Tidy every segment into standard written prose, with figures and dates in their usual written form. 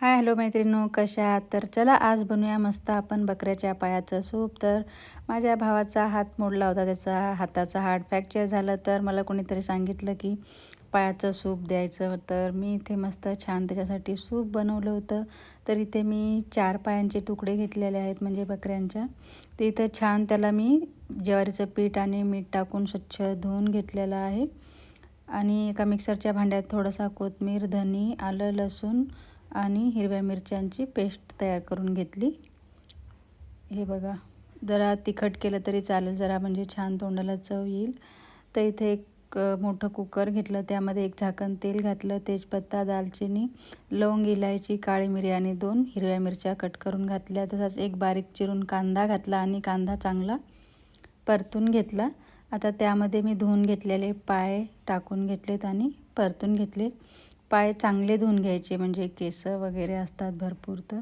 Hi hello मैत्रिणींनो, कशा आहात? तर चला आज बनवूया मस्त आपण बकऱ्याच्या पायाचं सूप. तर माझ्या भावाचा हात मोडला होता, त्याचा हाताचा हाड फ्रॅक्चर झालं. तर मला कोणीतरी सांगितलं की पायाचं सूप द्यायचं. तर मी इथे मस्त छान त्याच्यासाठी सूप बनवलं होतं. तर इथे मी 4 पायांचे तुकडे घेतलेले आहेत, म्हणजे बकऱ्यांच्या. तर इथं छान त्याला मी ज्वारीचं पीठ आणि मीठ टाकून स्वच्छ धुवून घेतलेलं आहे. आणि एका मिक्सरच्या भांड्यात थोडासा कोथिंबीर, धनी, आलं, लसूण आणि हिरव्या मिरच्यांची पेस्ट तयार करून घेतली. हे बघा, जरा तिखट केलं तरी चालेल, जरा म्हणजे छान तोंडाला चव येईल. तर इथे एक मोठं कुकर घेतलं, त्यामध्ये 1 झाकण तेल घातलं, तेजपत्ता, दालचिनी, लवंग, इलायची, काळी मिरी आणि 2 हिरव्या मिरच्या कट करून घातल्या. तसंच एक बारीक चिरून कांदा घातला आणि कांदा चांगला परतून घेतला. आता त्यामध्ये मी धुवून घेतलेले पाय टाकून घेतलेत आणि परतून घेतले. पाय चांगले धुवून घ्यायचे, म्हणजे केस वगैरे असतात भरपूर, तर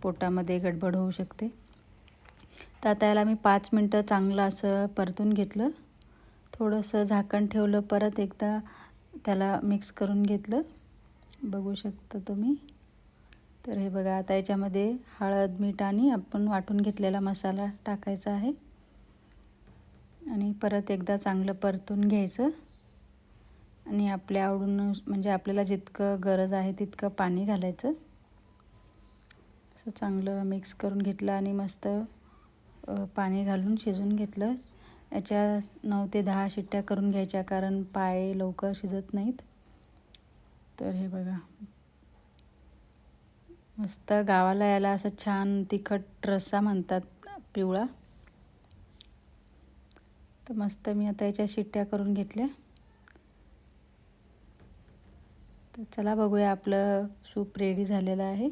पोटामध्ये गडबड होऊ शकते. तर आता याला मी 5 मिनटं चांगलं असं परतून घेतलं. थोडंसं झाकण ठेवलं, परत एकदा त्याला मिक्स करून घेतलं. बघू शकता तुम्ही. तर हे बघा, आता याच्यामध्ये हळद, मीठ आणि आपण वाटून घेतलेला मसाला टाकायचा आहे आणि परत एकदा चांगलं परतून घ्यायचं. आणि आपल्या आवडून, म्हणजे आपल्याला जितकं गरज आहे तितकं पाणी घालायचं. असं चांगलं मिक्स करून घेतलं आणि मस्त पाणी घालून शिजवून घेतलं. याच्या 9 ते 10 शिट्ट्या करून घ्यायच्या, कारण पाय लवकर शिजत नाहीत. तर हे बघा, मस्त गावाला याला असं छान तिखट रस्सा म्हणतात, पिवळा. तर मस्त मी आता याच्या शिट्ट्या करून घेतल्या. तर चला बघूया, आपलं सूप रेडी झालेलं आहे.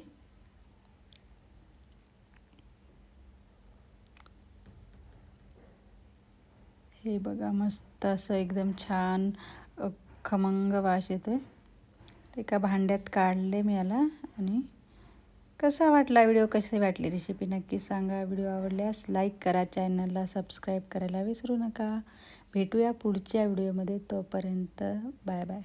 हे बघा, मस्त असं एकदम छान खमंग वास येतोय. ते एका भांड्यात काढले मी याला. आणि कसा वाटला व्हिडिओ, कशी वाटली रेसिपी नक्की सांगा. व्हिडिओ आवडल्यास लाईक करा, चॅनलला सबस्क्राईब करायला विसरू नका. भेटूया पुढच्या व्हिडिओमध्ये. तोपर्यंत बाय बाय.